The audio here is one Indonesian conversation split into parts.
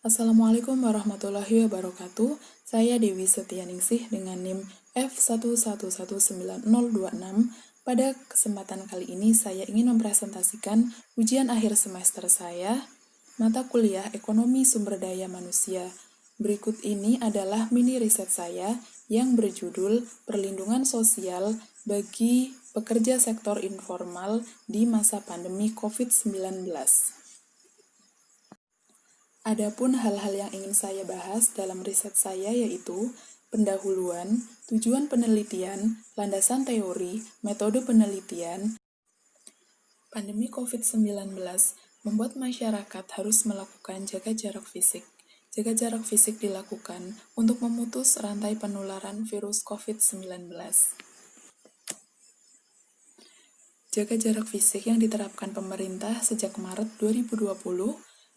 Assalamualaikum warahmatullahi wabarakatuh. Saya Dewi Setianingsih dengan NIM F1119026. Pada kesempatan kali ini saya ingin mempresentasikan ujian akhir semester saya, mata kuliah Ekonomi Sumber Daya Manusia. Berikut ini adalah mini riset saya yang berjudul Perlindungan Sosial bagi Pekerja Sektor Informal di Masa Pandemi COVID-19. Adapun hal-hal yang ingin saya bahas dalam riset saya yaitu pendahuluan, tujuan penelitian, landasan teori, metode penelitian. Pandemi COVID-19 membuat masyarakat harus melakukan jaga jarak fisik. Jaga jarak fisik dilakukan untuk memutus rantai penularan virus COVID-19. Jaga jarak fisik yang diterapkan pemerintah sejak Maret 2020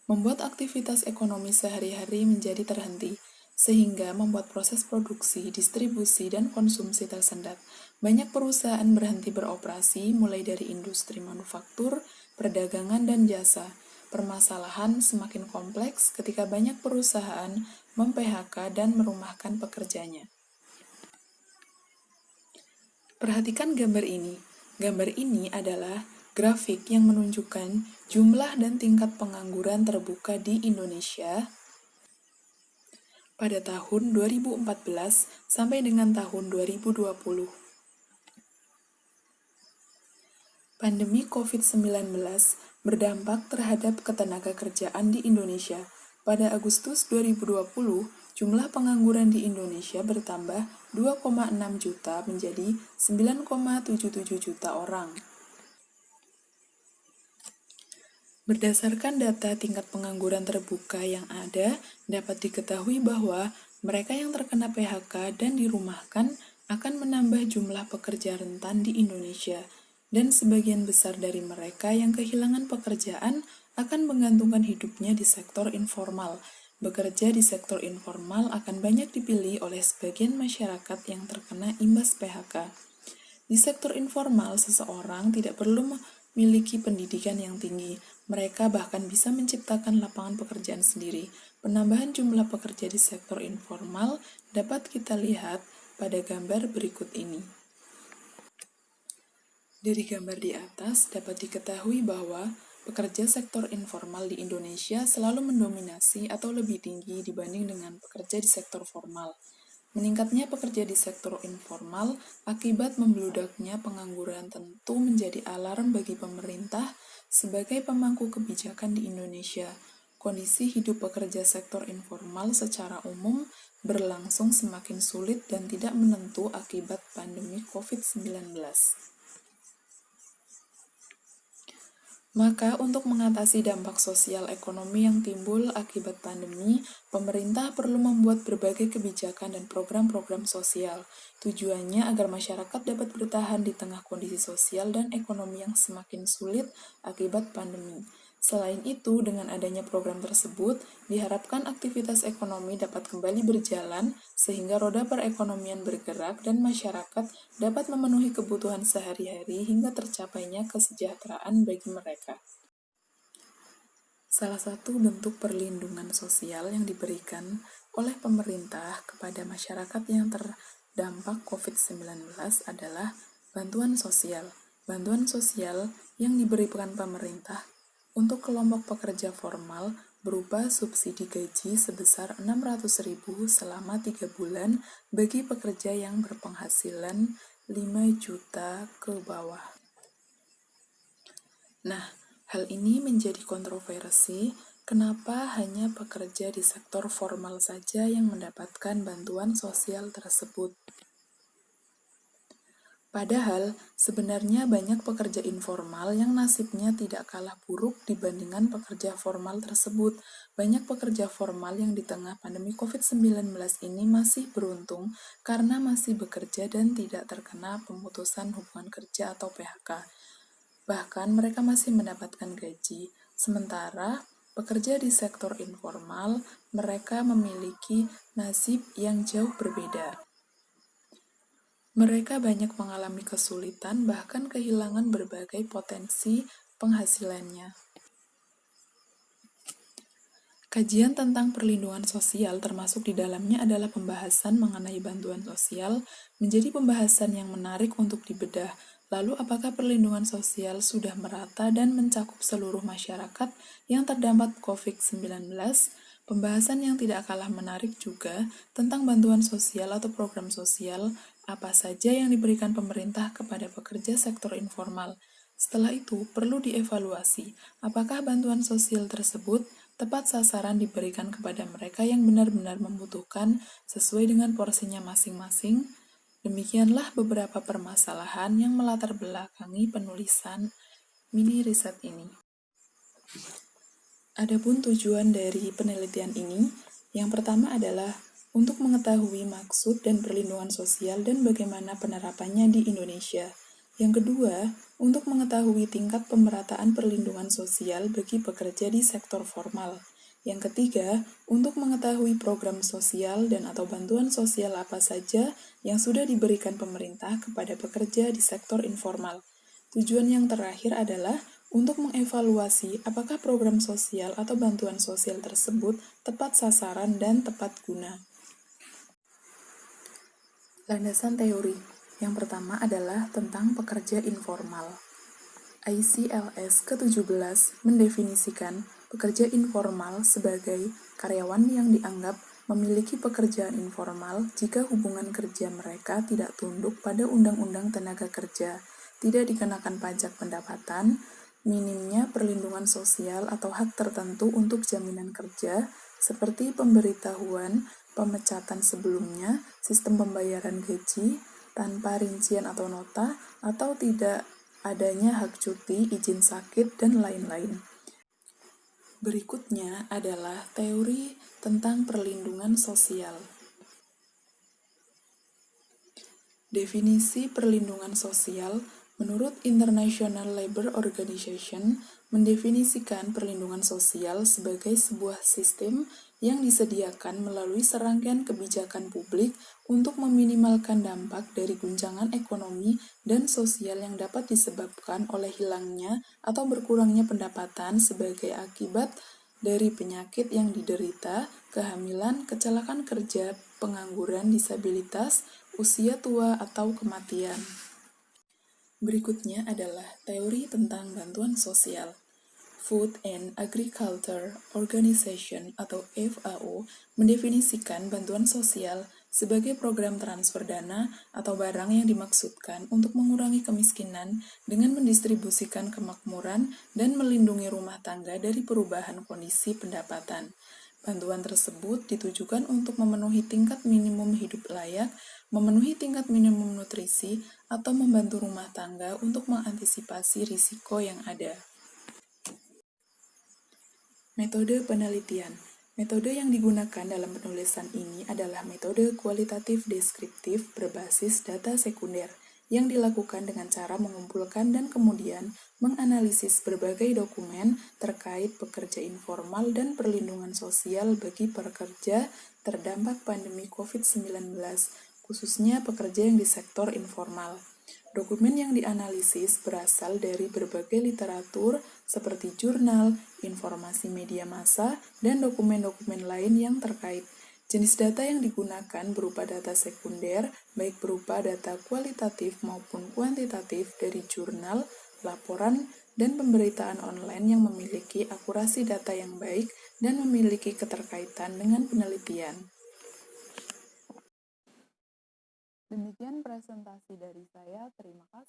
membuat aktivitas ekonomi sehari-hari menjadi terhenti, sehingga membuat proses produksi, distribusi, dan konsumsi tersendat. Banyak perusahaan berhenti beroperasi, mulai dari industri manufaktur, perdagangan, dan jasa. Permasalahan semakin kompleks ketika banyak perusahaan mem-PHK dan merumahkan pekerjanya. Perhatikan gambar ini. Gambar ini adalah grafik yang menunjukkan jumlah dan tingkat pengangguran terbuka di Indonesia pada tahun 2014 sampai dengan tahun 2020. Pandemi COVID-19 berdampak terhadap ketenagakerjaan di Indonesia. Pada Agustus 2020, jumlah pengangguran di Indonesia bertambah 2,6 juta menjadi 9,77 juta orang. Berdasarkan data tingkat pengangguran terbuka yang ada, dapat diketahui bahwa mereka yang terkena PHK dan dirumahkan akan menambah jumlah pekerja rentan di Indonesia, dan sebagian besar dari mereka yang kehilangan pekerjaan akan menggantungkan hidupnya di sektor informal. Bekerja di sektor informal akan banyak dipilih oleh sebagian masyarakat yang terkena imbas PHK. Di sektor informal, seseorang tidak perlu memiliki pendidikan yang tinggi. Mereka bahkan bisa menciptakan lapangan pekerjaan sendiri. Penambahan jumlah pekerja di sektor informal dapat kita lihat pada gambar berikut ini. Dari gambar di atas dapat diketahui bahwa pekerja sektor informal di Indonesia selalu mendominasi atau lebih tinggi dibanding dengan pekerja di sektor formal. Meningkatnya pekerja di sektor informal akibat membludaknya pengangguran tentu menjadi alarm bagi pemerintah sebagai pemangku kebijakan di Indonesia. Kondisi hidup pekerja sektor informal secara umum berlangsung semakin sulit dan tidak menentu akibat pandemi COVID-19. Maka untuk mengatasi dampak sosial ekonomi yang timbul akibat pandemi, pemerintah perlu membuat berbagai kebijakan dan program-program sosial. Tujuannya agar masyarakat dapat bertahan di tengah kondisi sosial dan ekonomi yang semakin sulit akibat pandemi. Selain itu, dengan adanya program tersebut, diharapkan aktivitas ekonomi dapat kembali berjalan sehingga roda perekonomian bergerak dan masyarakat dapat memenuhi kebutuhan sehari-hari hingga tercapainya kesejahteraan bagi mereka. Salah satu bentuk perlindungan sosial yang diberikan oleh pemerintah kepada masyarakat yang terdampak COVID-19 adalah bantuan sosial. Bantuan sosial yang diberikan pemerintah untuk kelompok pekerja formal berupa subsidi gaji sebesar 600.000 selama 3 bulan bagi pekerja yang berpenghasilan 5 juta ke bawah. Nah, hal ini menjadi kontroversi. Kenapa hanya pekerja di sektor formal saja yang mendapatkan bantuan sosial tersebut? Padahal, sebenarnya banyak pekerja informal yang nasibnya tidak kalah buruk dibandingkan pekerja formal tersebut. Banyak pekerja formal yang di tengah pandemi COVID-19 ini masih beruntung karena masih bekerja dan tidak terkena pemutusan hubungan kerja atau PHK. Bahkan mereka masih mendapatkan gaji. Sementara pekerja di sektor informal, mereka memiliki nasib yang jauh berbeda. Mereka banyak mengalami kesulitan, bahkan kehilangan berbagai potensi penghasilannya. Kajian tentang perlindungan sosial termasuk di dalamnya adalah pembahasan mengenai bantuan sosial menjadi pembahasan yang menarik untuk dibedah. Lalu apakah perlindungan sosial sudah merata dan mencakup seluruh masyarakat yang terdampak COVID-19? Pembahasan yang tidak kalah menarik juga tentang bantuan sosial atau program sosial apa saja yang diberikan pemerintah kepada pekerja sektor informal. Setelah itu, perlu dievaluasi apakah bantuan sosial tersebut tepat sasaran diberikan kepada mereka yang benar-benar membutuhkan sesuai dengan porsinya masing-masing. Demikianlah beberapa permasalahan yang melatar belakangi penulisan mini riset ini. Adapun tujuan dari penelitian ini, yang pertama adalah untuk mengetahui maksud dan perlindungan sosial dan bagaimana penerapannya di Indonesia. Yang kedua, untuk mengetahui tingkat pemerataan perlindungan sosial bagi pekerja di sektor formal. Yang ketiga, untuk mengetahui program sosial dan atau bantuan sosial apa saja yang sudah diberikan pemerintah kepada pekerja di sektor informal. Tujuan yang terakhir adalah untuk mengevaluasi apakah program sosial atau bantuan sosial tersebut tepat sasaran dan tepat guna. Landasan teori yang pertama adalah tentang pekerja informal. ICLS ke-17 mendefinisikan pekerja informal sebagai karyawan yang dianggap memiliki pekerjaan informal jika hubungan kerja mereka tidak tunduk pada Undang-Undang Tenaga Kerja, tidak dikenakan pajak pendapatan, minimnya perlindungan sosial atau hak tertentu untuk jaminan kerja, seperti pemberitahuan, pemecatan sebelumnya, sistem pembayaran gaji, tanpa rincian atau nota, atau tidak adanya hak cuti, izin sakit, dan lain-lain. Berikutnya adalah teori tentang perlindungan sosial. Definisi perlindungan sosial menurut International Labour Organization mendefinisikan perlindungan sosial sebagai sebuah sistem yang disediakan melalui serangkaian kebijakan publik untuk meminimalkan dampak dari guncangan ekonomi dan sosial yang dapat disebabkan oleh hilangnya atau berkurangnya pendapatan sebagai akibat dari penyakit yang diderita, kehamilan, kecelakaan kerja, pengangguran, disabilitas, usia tua, atau kematian. Berikutnya adalah teori tentang bantuan sosial. Food and Agriculture Organization atau FAO mendefinisikan bantuan sosial sebagai program transfer dana atau barang yang dimaksudkan untuk mengurangi kemiskinan dengan mendistribusikan kemakmuran dan melindungi rumah tangga dari perubahan kondisi pendapatan. Bantuan tersebut ditujukan untuk memenuhi tingkat minimum hidup layak, memenuhi tingkat minimum nutrisi, atau membantu rumah tangga untuk mengantisipasi risiko yang ada. Metode penelitian. Metode yang digunakan dalam penulisan ini adalah metode kualitatif deskriptif berbasis data sekunder yang dilakukan dengan cara mengumpulkan dan kemudian menganalisis berbagai dokumen terkait pekerja informal dan perlindungan sosial bagi pekerja terdampak pandemi COVID-19, khususnya pekerja yang di sektor informal. Dokumen yang dianalisis berasal dari berbagai literatur seperti jurnal, informasi media massa, dan dokumen-dokumen lain yang terkait. Jenis data yang digunakan berupa data sekunder, baik berupa data kualitatif maupun kuantitatif dari jurnal, laporan, dan pemberitaan online yang memiliki akurasi data yang baik dan memiliki keterkaitan dengan penelitian. Demikian presentasi dari saya, terima kasih.